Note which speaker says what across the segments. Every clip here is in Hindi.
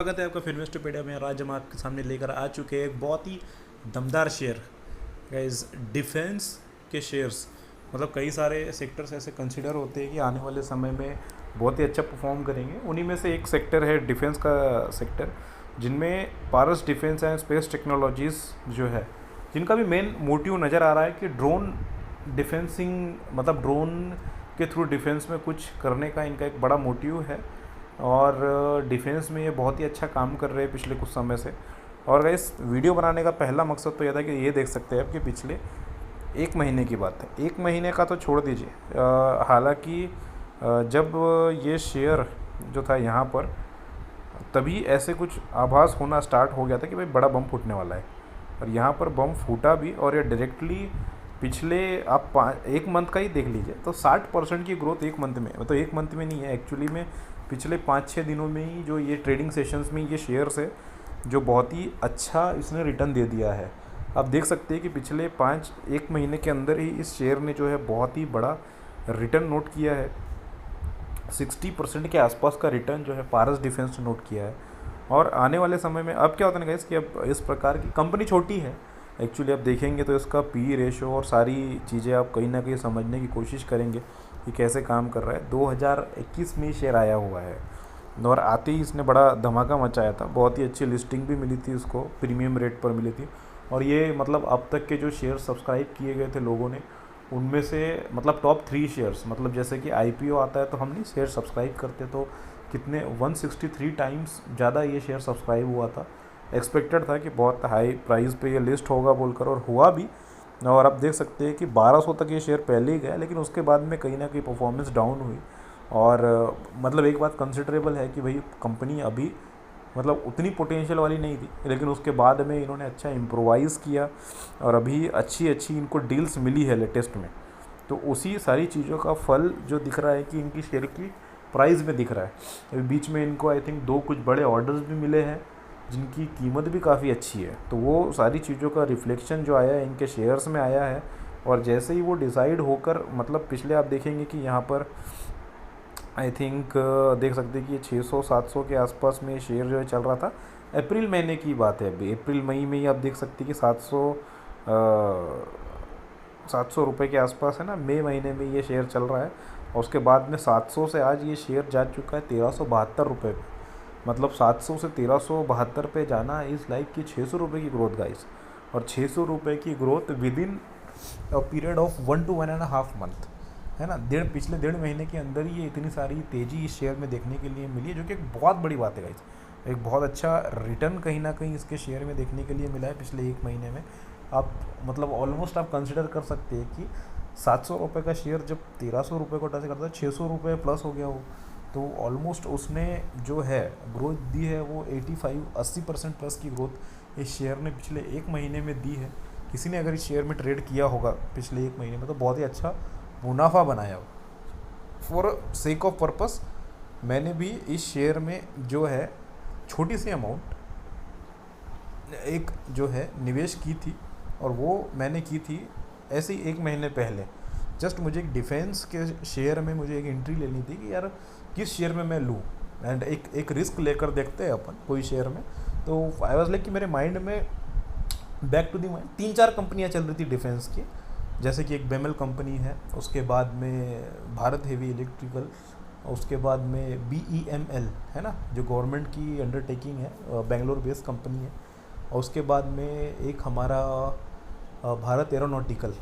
Speaker 1: स्वागत है आपका फिन्वेस्टोपीडिया में। आज हम आपके सामने लेकर आ चुके हैं एक बहुत ही दमदार शेयर गाइस, डिफेंस के शेयर्स। मतलब कई सारे सेक्टर्स ऐसे कंसिडर होते हैं कि आने वाले समय में बहुत ही अच्छा परफॉर्म करेंगे। उन्हीं में से एक सेक्टर है डिफेंस का सेक्टर, जिनमें पारस डिफेंस एंड स्पेस टेक्नोलॉजीज़ जो है, जिनका भी मेन मोटिव नज़र आ रहा है कि ड्रोन डिफेंसिंग, मतलब ड्रोन के थ्रू डिफेंस में कुछ करने का इनका एक बड़ा मोटिव है। और डिफेंस में ये बहुत ही अच्छा काम कर रहे हैं पिछले कुछ समय से। और गाइस, वीडियो बनाने का पहला मकसद तो यह था कि ये देख सकते हैं आप कि पिछले एक महीने की बात है, एक महीने का तो छोड़ दीजिए, हालांकि जब ये शेयर जो था यहाँ पर, तभी ऐसे कुछ आभास होना स्टार्ट हो गया था कि भाई बड़ा बम फूटने वाला है। और यहाँ पर बम फूटा भी, और ये डायरेक्टली पिछले आप एक मंथ का ही देख लीजिए तो 60% की ग्रोथ एक मंथ में, मतलब एक मंथ में नहीं है एक्चुअली में, पिछले 5-6 दिनों में ही जो ये ट्रेडिंग सेशंस में ये शेयर्स है जो बहुत ही अच्छा इसने रिटर्न दे दिया है। आप देख सकते हैं कि पिछले एक महीने के अंदर ही इस शेयर ने जो है बहुत ही बड़ा रिटर्न नोट किया है। 60% के आसपास का रिटर्न जो है पारस डिफेंस ने नोट किया है। और आने वाले समय में अब क्या होता है गाइस कि अब इस प्रकार की कंपनी छोटी है एक्चुअली, आप देखेंगे तो इसका पी रेशो और सारी चीज़ें आप कहीं ना कहीं समझने की कोशिश करेंगे कि कैसे काम कर रहा है। 2021 में शेयर आया हुआ है और आते ही इसने बड़ा धमाका मचाया था। बहुत ही अच्छी लिस्टिंग भी मिली थी उसको, प्रीमियम रेट पर मिली थी। और ये मतलब अब तक के जो शेयर सब्सक्राइब किए गए थे लोगों ने, उनमें से मतलब टॉप 3 शेयर्स, मतलब जैसे कि आईपीओ आता है तो हम नहीं शेयर सब्सक्राइब करते, तो कितने 163 टाइम्स ज़्यादा ये शेयर सब्सक्राइब हुआ था। एक्सपेक्टेड था कि बहुत हाई प्राइस पे ये लिस्ट होगा बोलकर, और हुआ भी। और आप देख सकते हैं कि 1200 तक ये शेयर पहले ही गया, लेकिन उसके बाद में कहीं ना कहीं परफॉर्मेंस डाउन हुई। और मतलब एक बात कंसिडरेबल है कि भाई कंपनी अभी मतलब उतनी पोटेंशियल वाली नहीं थी, लेकिन उसके बाद में इन्होंने अच्छा इम्प्रोवाइज़ किया और अभी अच्छी अच्छी इनको डील्स मिली है लेटेस्ट में। तो उसी सारी चीज़ों का फल जो दिख रहा है कि इनकी शेयर की प्राइस में दिख रहा है। अभी बीच में इनको आई थिंक 2 कुछ बड़े ऑर्डर्स भी मिले हैं जिनकी कीमत भी काफ़ी अच्छी है। तो वो सारी चीज़ों का रिफ्लेक्शन जो आया है इनके शेयर्स में आया है। और जैसे ही वो डिसाइड होकर, मतलब पिछले आप देखेंगे कि यहाँ पर आई थिंक देख सकते हैं कि ये 600-700 के आसपास में शेयर जो है चल रहा था। अप्रैल महीने की बात है, अभी अप्रैल मई में ही आप देख सकते हैं कि 700 रुपये के आसपास है ना, मई महीने में ये शेयर चल रहा है। और उसके बाद में 700 से आज ये शेयर जा चुका है 1372 रुपये पे। मतलब 700 से 1372 पे जाना इज़ लाइक कि 600 रुपये की ग्रोथ गाइस। और 600 रुपये की growth with in a period of 1 to 1.5 month, है ना। पिछले 1.5 महीने के अंदर ही ये इतनी सारी तेज़ी इस शेयर में देखने के लिए मिली है, जो कि एक बहुत बड़ी बात है गाइस। एक बहुत अच्छा रिटर्न कहीं ना कहीं इसके शेयर में देखने के लिए मिला है पिछले एक महीने में। आप मतलब ऑलमोस्ट आप कंसिडर कर सकते हैं कि 700 रुपये का शेयर जब 1300 रुपये को टच करता है, 600 रुपये प्लस हो गया हो, तो ऑलमोस्ट उसने जो है ग्रोथ दी है वो 85-80% प्लस की ग्रोथ इस शेयर ने पिछले एक महीने में दी है। किसी ने अगर इस शेयर में ट्रेड किया होगा पिछले एक महीने में तो बहुत ही अच्छा मुनाफा बनाया हो। फॉर सेक ऑफ पर्पस मैंने भी इस शेयर में जो है छोटी सी अमाउंट एक जो है निवेश की थी, और वो मैंने की थी ऐसे ही एक महीने पहले। जस्ट मुझे एक डिफेंस के शेयर में मुझे एक एंट्री लेनी थी कि यार किस शेयर में मैं लूँ, एंड एक रिस्क लेकर देखते हैं अपन कोई शेयर में। तो आई वाज लाइक कि मेरे माइंड में बैक टू दी माइंड 3-4 कंपनियाँ चल रही थी डिफेंस की, जैसे कि एक बेमल कंपनी है, उसके बाद में भारत हेवी इलेक्ट्रिकल, उसके बाद में BEML है ना, जो गवर्नमेंट की अंडरटेकिंग है, बेंगलोर बेस्ड कंपनी है। और उसके बाद में एक हमारा भारत एरोनॉटिकल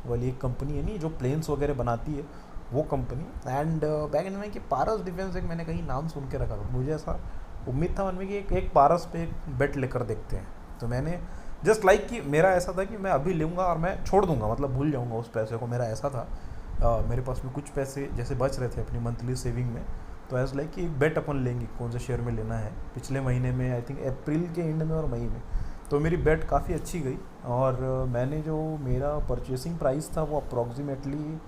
Speaker 1: वाली एक कंपनी है नहीं, जो प्लेन्स वगैरह बनाती है, वो कंपनी। एंड बैक इन में कि पारस डिफेंस एक मैंने कहीं नाम सुन के रखा था, मुझे ऐसा उम्मीद था मन में कि एक पारस पे एक बेट लेकर देखते हैं। तो मैंने जस्ट लाइक कि मेरा ऐसा था कि मैं अभी लूँगा और मैं छोड़ दूंगा, मतलब भूल जाऊँगा उस पैसे को, मेरा ऐसा था। मेरे पास में कुछ पैसे जैसे बच रहे थे अपनी मंथली सेविंग में, तो एज लाइक कि एक बेट अपन लेंगे कौन से शेयर में लेना है। पिछले महीने में आई थिंक अप्रैल के एंड में और मई में, तो मेरी बेट काफ़ी अच्छी गई। और मैंने जो मेरा परचेसिंग प्राइस था वो अप्रॉक्सीमेटली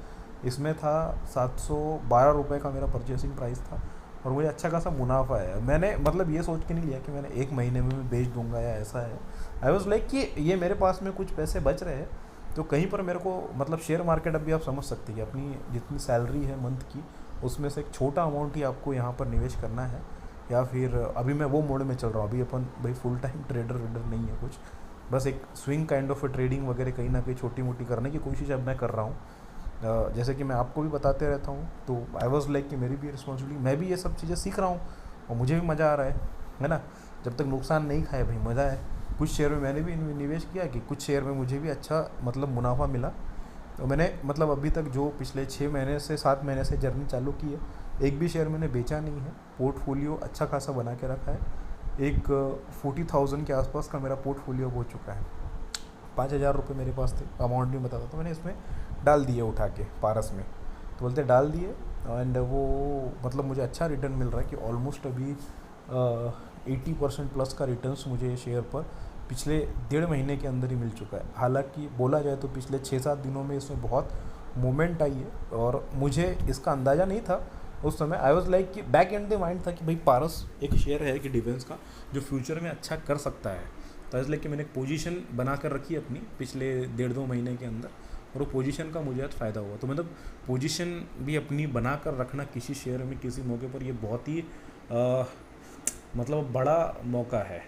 Speaker 1: इसमें था 712 रुपये का मेरा परचेसिंग प्राइस था, और मुझे अच्छा खासा मुनाफा है। मैंने मतलब ये सोच के नहीं लिया कि मैंने एक महीने में मैं बेच दूंगा या ऐसा है। आई वॉज लाइक कि ये मेरे पास में कुछ पैसे बच रहे हैं, तो कहीं पर मेरे को मतलब शेयर मार्केट अभी आप समझ सकते हैं कि अपनी जितनी सैलरी है मंथ की, उसमें से एक छोटा अमाउंट ही आपको यहाँ पर निवेश करना है। या फिर अभी मैं वो मोड में चल रहा हूँ। अभी अपन भाई फुल टाइम ट्रेडर वेडर नहीं है कुछ, बस एक स्विंग काइंड ऑफ ट्रेडिंग वगैरह कहीं ना कहीं छोटी मोटी करने की कोशिश अब मैं कर रहा हूँ। जैसे कि मैं आपको भी बताते रहता हूँ, तो आई वॉज लाइक कि मेरी भी रिस्पॉन्सिबिलिटी, मैं भी ये सब चीज़ें सीख रहा हूँ और मुझे भी मज़ा आ रहा है ना। जब तक नुकसान नहीं खाए भाई मज़ा है। कुछ शेयर में मैंने भी निवेश किया कि कुछ शेयर में मुझे भी अच्छा मतलब मुनाफा मिला। तो मैंने मतलब अभी तक जो पिछले 6 महीने से 7 महीने से जर्नी चालू की है, एक भी शेयर मैंने बेचा नहीं है। पोर्टफोलियो अच्छा खासा बना के रखा है। एक 40,000 के आसपास का मेरा पोर्टफोलियो हो चुका है। 5,000 रुपये मेरे पास थे, अमाउंट भी बता, तो मैंने इसमें डाल दिए उठा के पारस में, तो बोलते डाल दिए एंड वो मतलब मुझे अच्छा रिटर्न मिल रहा है कि ऑलमोस्ट अभी 80% प्लस का रिटर्न्स मुझे शेयर पर पिछले 1.5 महीने के अंदर ही मिल चुका है। हालांकि बोला जाए तो पिछले 6-7 दिनों में इसमें बहुत मूवमेंट आई है और मुझे इसका अंदाज़ा नहीं था उस समय। आई वॉज लाइक कि बैक एंड द माइंड था कि भाई पारस एक शेयर है कि डिफेंस का जो फ्यूचर में अच्छा कर सकता है। तो इसलिए कि मैंने एक पोजीशन बना कर रखी अपनी पिछले 1.5-2 महीने के अंदर, और वो पोजीशन का मुझे आज फ़ायदा हुआ। तो मतलब पोजीशन भी अपनी बना कर रखना किसी शेयर में किसी मौके पर, ये बहुत ही मतलब बड़ा मौका है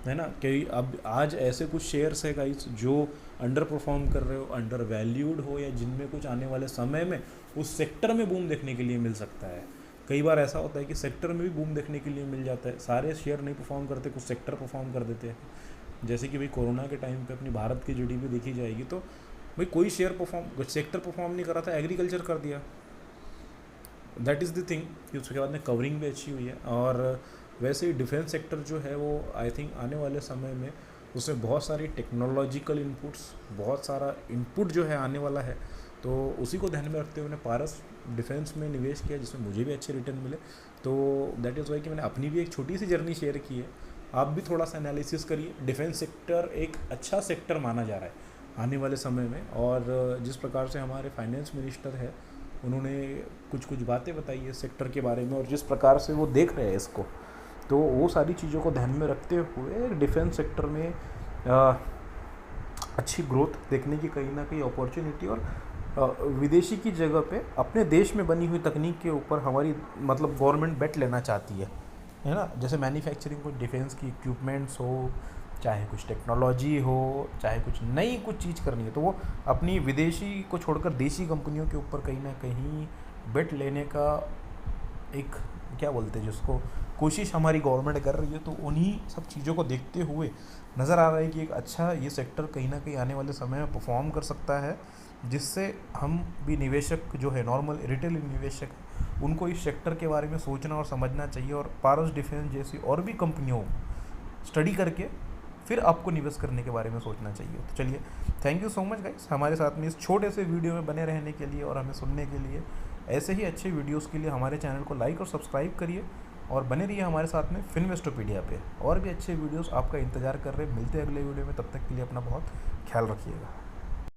Speaker 1: ना। कि अब आज ऐसे कुछ शेयर्स है गाइस जो अंडर परफॉर्म कर रहे हो, अंडर वैल्यूड हो, या जिनमें कुछ आने वाले समय में उस सेक्टर में बूम देखने के लिए मिल सकता है। कई बार ऐसा होता है कि सेक्टर में भी बूम देखने के लिए मिल जाता है। सारे शेयर नहीं परफॉर्म करते, कुछ सेक्टर परफॉर्म कर देते हैं। जैसे कि भाई कोरोना के टाइम पे अपनी भारत की जीडीपी देखी जाएगी तो भाई कोई सेक्टर परफॉर्म नहीं कर रहा था, एग्रीकल्चर कर दिया। दैट इज़ द थिंग कि उसके बाद में कवरिंग भी अच्छी हुई है। और वैसे ही डिफेंस सेक्टर जो है वो आई थिंक आने वाले समय में उसमें बहुत सारी टेक्नोलॉजिकल इनपुट्स, बहुत सारा इनपुट जो है आने वाला है। तो उसी को ध्यान में रखते हुए मैंने पारस डिफेंस में निवेश किया, जिसमें मुझे भी अच्छे रिटर्न मिले। तो दैट इज़ वाई कि मैंने अपनी भी एक छोटी सी जर्नी शेयर की है। आप भी थोड़ा सा एनालिसिस करिए। डिफेंस सेक्टर एक अच्छा सेक्टर माना जा रहा है आने वाले समय में, और जिस प्रकार से हमारे फाइनेंस मिनिस्टर है उन्होंने कुछ बातें बताई है सेक्टर के बारे में, और जिस प्रकार से वो देख रहे हैं इसको, तो वो सारी चीज़ों को ध्यान में रखते हुए डिफेंस सेक्टर में अच्छी ग्रोथ देखने की कहीं ना कहीं अपॉर्चुनिटी, और विदेशी की जगह पे अपने देश में बनी हुई तकनीक के ऊपर हमारी मतलब गवर्नमेंट बेट लेना चाहती है ना। जैसे मैन्युफैक्चरिंग, कुछ डिफेंस की इक्विपमेंट्स हो, चाहे कुछ टेक्नोलॉजी हो, चाहे कुछ नई कुछ चीज़ करनी है, तो वो अपनी विदेशी को छोड़कर देसी कंपनियों के ऊपर कहीं ना कहीं बेट लेने का एक क्या बोलते हैं जिसको कोशिश हमारी गवर्नमेंट कर रही है। तो उन्हीं सब चीज़ों को देखते हुए नज़र आ रहा है कि एक अच्छा ये सेक्टर कहीं ना कहीं आने वाले समय में परफॉर्म कर सकता है, जिससे हम भी निवेशक जो है, नॉर्मल रिटेल निवेशक, उनको इस सेक्टर के बारे में सोचना और समझना चाहिए, और पारस डिफेंस जैसी और भी कंपनियों स्टडी करके फिर आपको निवेश करने के बारे में सोचना चाहिए। तो चलिए, thank you so much guys हमारे साथ में इस छोटे से वीडियो में बने रहने के लिए और हमें सुनने के लिए। ऐसे ही अच्छे वीडियोस के लिए हमारे चैनल को लाइक और सब्सक्राइब करिए, और बने रहिए हमारे साथ में फिन्वेस्टोपीडिया पे। और भी अच्छे वीडियोस आपका इंतज़ार कर रहे हैं। मिलते हैं अगले वीडियो में, तब तक के लिए अपना बहुत ख्याल रखिएगा।